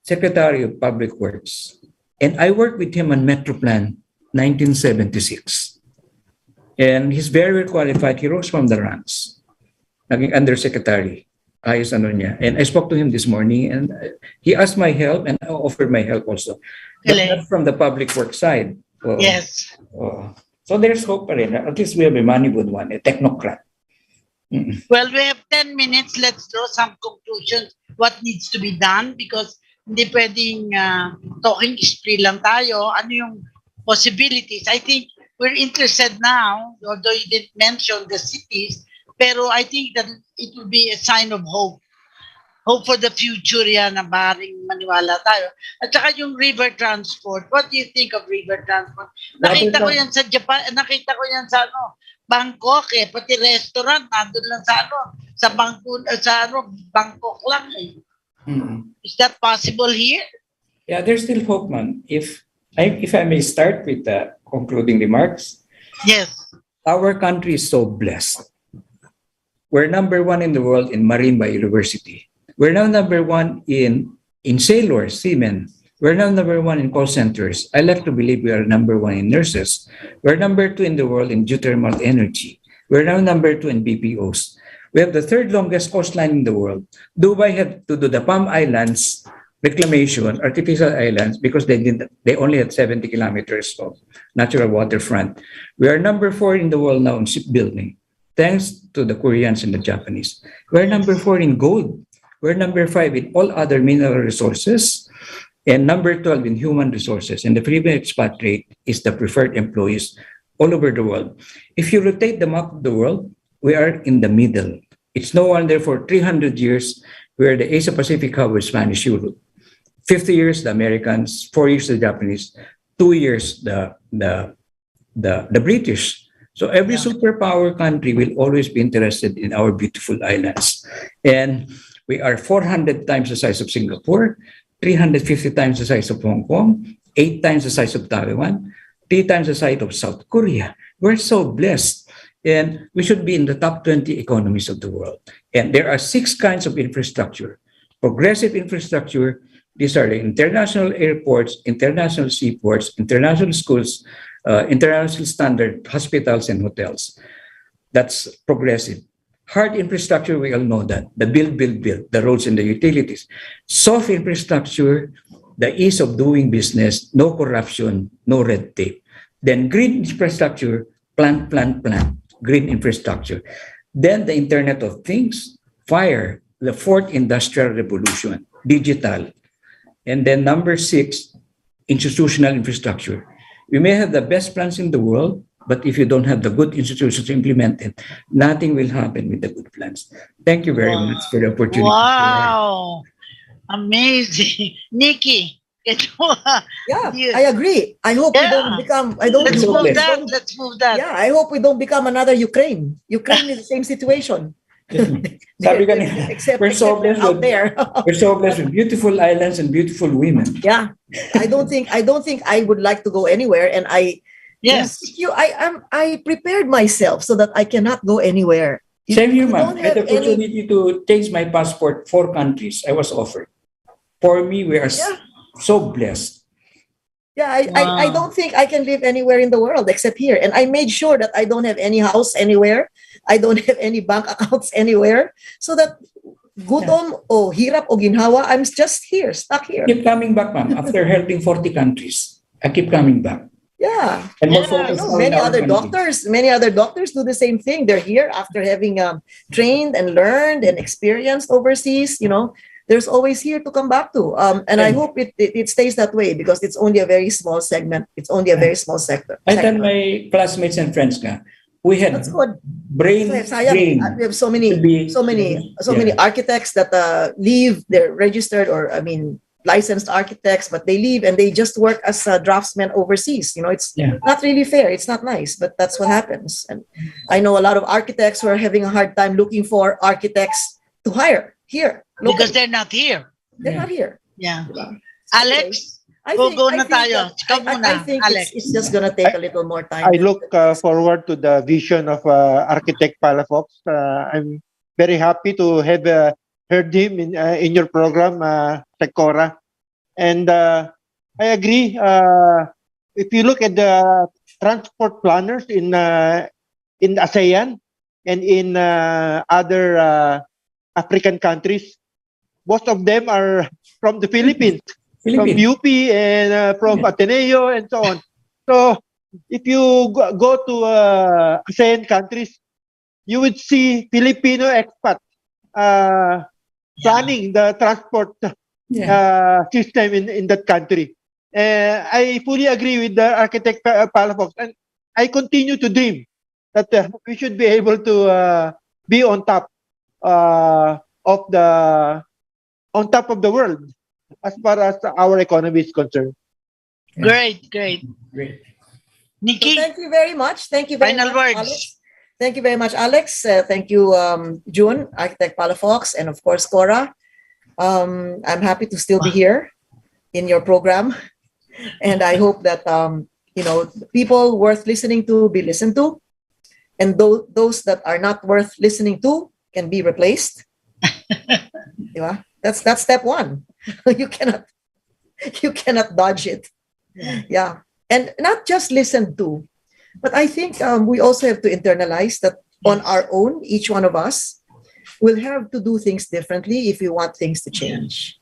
Secretary of Public Works. And I worked with him on Metro Plan 1976. And he's very well qualified. He rose from the ranks. Naging undersecretary. Ayos ano niya. And I spoke to him this morning and he asked my help and I offered my help also. But Galing. not from the public work side. Yes. So there's hope pa rin. At least we have a Manny Bunwan, a technocrat. Well, we have 10 minutes. Let's draw some conclusions. What needs to be done? Because hindi pwedeng talking spree lang tayo. Ano yung possibilities? I think we're interested now, although you didn't mention the cities, pero I think that it will be a sign of hope. Hope for the future yan na maaaring maniwala tayo. At saka yung river transport. What do you think of river transport? Nakita ko yan sa Japan, nakita ko yan sa Bangkok eh. Pati restaurant, nandun lang sa Bangkok lang eh. Is that possible here? Yeah, there's still hope, man. If I may start with the concluding remarks. Yes. Our country is so blessed. We're number one in the world in marine biodiversity. We're now number one in sailors, seamen. We're now number one in call centers. I like to believe we are number one in nurses. We're number two in the world in geothermal energy. We're now number two in BPOs. We have the third longest coastline in the world. Dubai had to do the Palm Islands reclamation, artificial islands, because they only had 70 kilometers of natural waterfront. We are number 4 in the world now in shipbuilding, thanks to the Koreans and the Japanese. We're number 4 in gold. We're number 5 in all other mineral resources, and number 12 in human resources. And the Philippine expat rate is the preferred employees all over the world. If you rotate the map of the world, we are in the middle. It's no wonder for 300 years, we are the Asia-Pacific hub with Spanish Europe. 50 years, the Americans, 4 years, the Japanese, 2 years, the British. So every superpower country will always be interested in our beautiful islands. And we are 400 times the size of Singapore, 350 times the size of Hong Kong, 8 times the size of Taiwan, 3 times the size of South Korea. We're so blessed. And we should be in the top 20 economies of the world. And there are 6 kinds of infrastructure. Progressive infrastructure, these are the international airports, international seaports, international schools, international standard hospitals and hotels. That's progressive. Hard infrastructure, we all know that. The build, the roads and the utilities. Soft infrastructure, the ease of doing business, no corruption, no red tape. Then green infrastructure, plant. Green infrastructure. Then the Internet of Things, fire, the 4th industrial revolution, digital. And then number 6, institutional infrastructure. We may have the best plans in the world, but if you don't have the good institutions to implement it, nothing will happen with the good plans. Thank you very much for the opportunity. Wow. Amazing. Nikki, I agree. I hope we don't become. Let's move that. Yeah, I hope we don't become another Ukraine. Ukraine is the same situation. Except we're so blessed out there. We're so blessed with beautiful islands and beautiful women. Yeah, I don't think I would like to go anywhere, and I prepared myself so that I cannot go anywhere. Same here, ma'am. I had the opportunity to change my passport 4 countries I was offered. For me, we are so blessed. Yeah, I don't think I can live anywhere in the world except here. And I made sure that I don't have any house anywhere. I don't have any bank accounts anywhere. So that gutom o hirap o ginhawa, I'm just here, stuck here. Keep coming back, ma'am. After helping 40 countries, I keep coming back. Yeah. And many other doctors do the same thing. They're here after having trained and learned and experienced overseas, there's always here to come back to. And I hope it stays that way because it's only a very small segment. It's only a very small sector. I tell my classmates and friends, we had brain. We have so many architects that leave. They're registered, or licensed architects, but they leave and they just work as draftsmen overseas. It's Yeah. not really fair. It's not nice, but that's what happens. And I know a lot of architects who are having a hard time looking for architects to hire here. Because Locally. they're not here. They're not here. Yeah. Diba? So anyway, Alex, go na tayo. Ikaw muna, I think Alex. it's just gonna take a little more time. I look forward to the vision of Architect Palafox. I'm very happy to have heard him in your program, Cora. And I agree. If you look at the transport planners in ASEAN and in other African countries, most of them are from the Philippines. From UP and from Ateneo and so on. So if you go to ASEAN countries, you would see Filipino expats planning the transport system in that country. I fully agree with the architect Palafox, and I continue to dream that we should be able to be on top of the world as far as our economy is concerned. Great. Great. Nikki, So thank you very much. Thank you very final much, words. Alex. Thank you very much, Alex. Thank you, June, Architect Palafox, and of course, Cora. I'm happy to still be here in your program. And I hope that, people worth listening to be listened to. And those that are not worth listening to can be replaced. Diba? That's step one. You cannot dodge it. Yeah. And not just listen to, but I think we also have to internalize that on our own, each one of us will have to do things differently if we want things to change.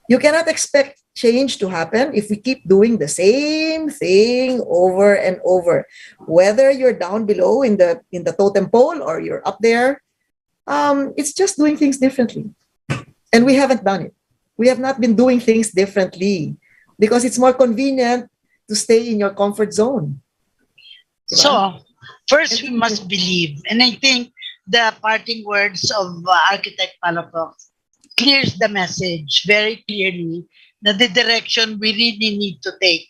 You cannot expect change to happen if we keep doing the same thing over and over. Whether you're down below in the totem pole or you're up there, it's just doing things differently. And we haven't done it. We have not been doing things differently because it's more convenient to stay in your comfort zone. Diba? So, first we must believe. And I think the parting words of Architect Palafox clears the message very clearly that the direction we really need to take.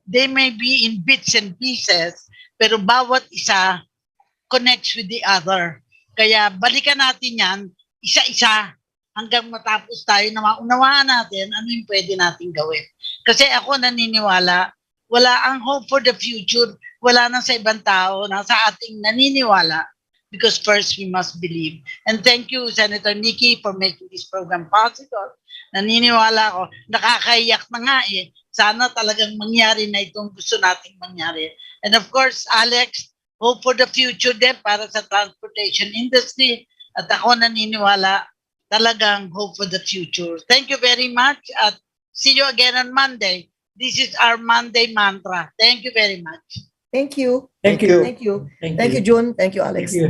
They may be in bits and pieces, pero bawat isa connects with the other. Kaya balikan natin yan, isa-isa, hanggang matapos tayo na maunawaan natin ano yung pwede natin gawin. Kasi ako naniniwala, wala ang hope for the future, wala na sa ibang tao, nasa ating naniniwala. Because first we must believe. And thank you, Senator Nikki, for making this program possible. Naniniwala ako, nakakaiyak na nga eh. Sana talagang mangyari na itong gusto nating mangyari. And of course, Alex, hope for the future din para sa transportation industry. At ako naniniwala, talagang hope for the future. Thank you very much at see you again on Monday. This is our Monday mantra. Thank you very much. Thank you. Thank you. Thank you. Thank Thank you. you, June. Thank you, Alex. Thank you.